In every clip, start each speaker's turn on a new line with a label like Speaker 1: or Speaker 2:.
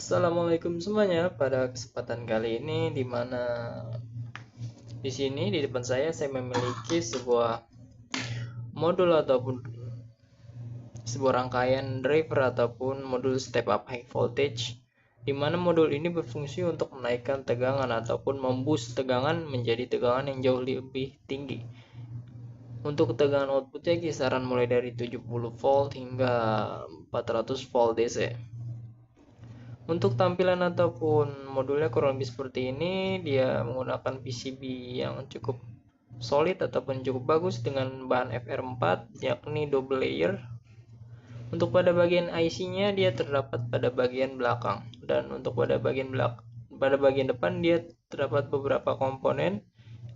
Speaker 1: Assalamualaikum semuanya. Pada kesempatan kali ini, di mana di sini di depan saya memiliki sebuah modul ataupun sebuah rangkaian driver ataupun modul step up high voltage, di mana modul ini berfungsi untuk menaikkan tegangan ataupun memboost tegangan menjadi tegangan yang jauh lebih tinggi. Untuk tegangan outputnya kisaran mulai dari 70 volt hingga 400 volt DC. Untuk tampilan ataupun modulnya kurang lebih seperti ini, dia menggunakan PCB yang cukup solid ataupun cukup bagus dengan bahan FR4 yakni double layer. Untuk pada bagian IC-nya dia terdapat pada bagian belakang, dan untuk pada bagian depan dia terdapat beberapa komponen,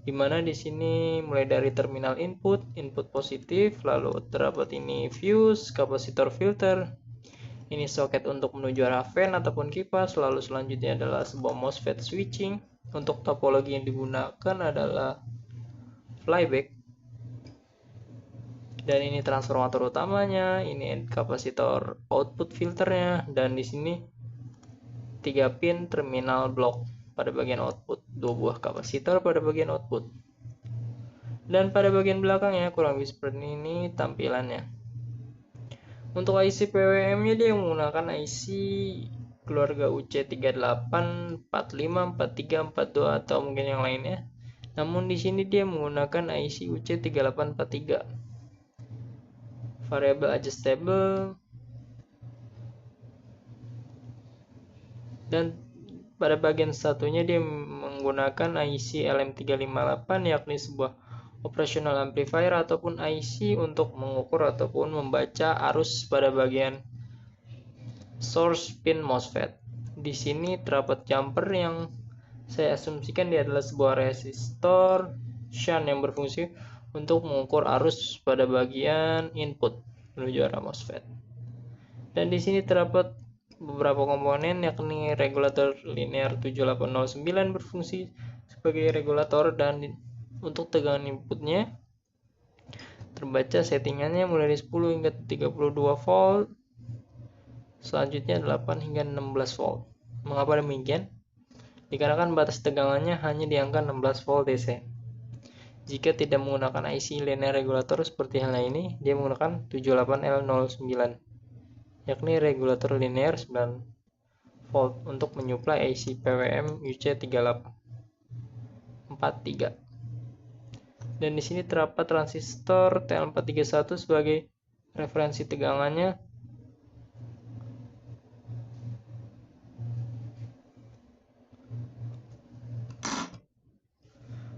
Speaker 1: di mana di sini mulai dari terminal input positif, lalu terdapat ini fuse, kapasitor filter. Ini soket untuk menuju arah fan ataupun kipas. Lalu selanjutnya adalah sebuah MOSFET switching. Untuk topologi yang digunakan adalah flyback. Dan ini transformator utamanya, ini kapasitor output filternya, dan di sini 3 pin terminal block pada bagian output, 2 buah kapasitor pada bagian output. Dan pada bagian belakangnya kurang lebih seperti ini tampilannya. Untuk IC PWM-nya dia menggunakan IC keluarga UC38, 45, 43, 42 atau mungkin yang lainnya. Namun di sini dia menggunakan IC UC3843. Variable adjustable, dan pada bagian satunya dia menggunakan IC LM358 yakni sebuah operational amplifier ataupun IC untuk mengukur ataupun membaca arus pada bagian source pin MOSFET. Di sini terdapat jumper yang saya asumsikan dia adalah sebuah resistor shunt yang berfungsi untuk mengukur arus pada bagian input menuju arah MOSFET. Dan di sini terdapat beberapa komponen yakni regulator linear 7809 berfungsi sebagai regulator, dan untuk tegangan inputnya terbaca settingannya mulai dari 10 hingga 32 volt, selanjutnya 8 hingga 16 volt. Mengapa demikian? Dikarenakan batas tegangannya hanya di angka 16 volt DC. Jika tidak menggunakan IC linear regulator seperti halnya ini, dia menggunakan 78L09, yakni regulator linear 9 volt untuk menyuplai IC PWM UC3843. Dan di sini terdapat transistor TL431 sebagai referensi tegangannya.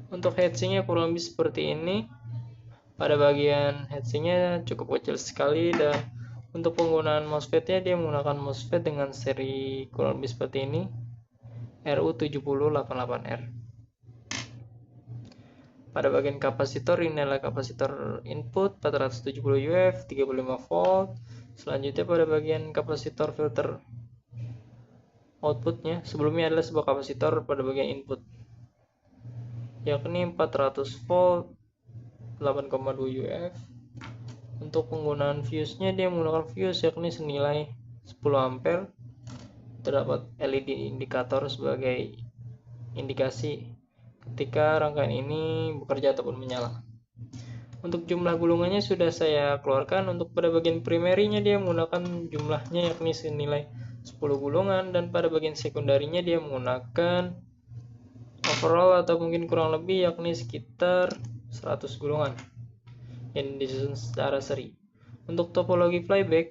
Speaker 1: Untuk heatsinknya kurang lebih seperti ini. Pada bagian heatsinknya cukup kecil sekali, dan untuk penggunaan MOSFET-nya dia menggunakan MOSFET dengan seri kurang lebih seperti ini, RU7088R. Pada bagian kapasitor ini adalah kapasitor input 470 UF 35 volt. Selanjutnya pada bagian kapasitor filter outputnya, sebelumnya adalah sebuah kapasitor pada bagian input yakni 400 volt 8,2 UF. Untuk penggunaan fuse-nya dia menggunakan fuse yakni senilai 10 ampere. Terdapat LED indikator sebagai indikasi ketika rangkaian ini bekerja ataupun menyala. Untuk jumlah gulungannya sudah saya keluarkan. Untuk pada bagian primerinya dia menggunakan jumlahnya yakni senilai 10 gulungan, dan pada bagian sekundarinya dia menggunakan overall atau mungkin kurang lebih yakni sekitar 100 gulungan yang disusun secara seri. Untuk topologi flyback,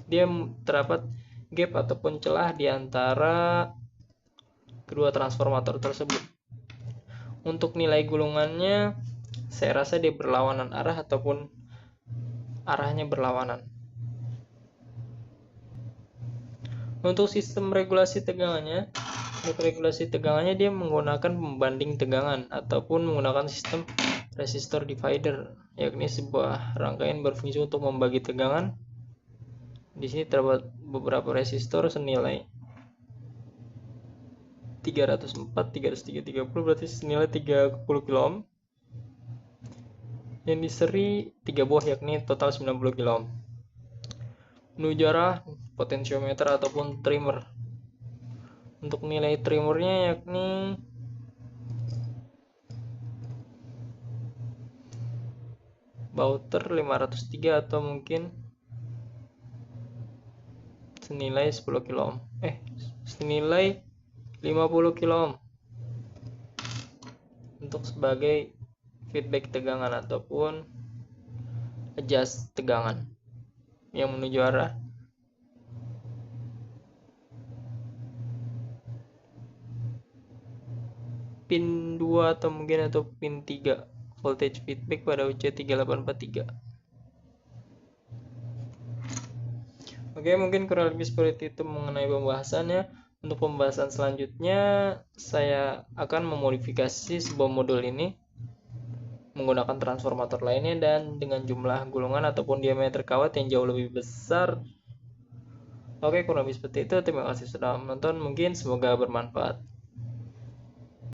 Speaker 1: dia terdapat gap ataupun celah di antara kedua transformator tersebut. Untuk nilai gulungannya, saya rasa dia berlawanan arah ataupun arahnya berlawanan. Untuk sistem regulasi tegangannya, dia menggunakan pembanding tegangan ataupun menggunakan sistem resistor divider, yakni sebuah rangkaian berfungsi untuk membagi tegangan. Di sini terdapat beberapa resistor senilai 304, 303, 30, berarti senilai 30 kilo ohm. Yang diseri 3 buah yakni total 90 kilo ohm. menuju arah potensiometer ataupun trimmer. Untuk nilai trimmernya yakni Bauter 503 atau mungkin senilai 10 kilo senilai 50 kilo untuk sebagai feedback tegangan ataupun adjust tegangan yang menuju arah pin 2 atau pin 3 voltage feedback pada UC3843. Oke, mungkin kurang lebih seperti itu mengenai pembahasannya. Untuk pembahasan selanjutnya, saya akan memodifikasi sebuah modul ini menggunakan transformator lainnya dan dengan jumlah gulungan ataupun diameter kawat yang jauh lebih besar. Oke, kurang lebih seperti itu. Terima kasih sudah menonton. Mungkin semoga bermanfaat.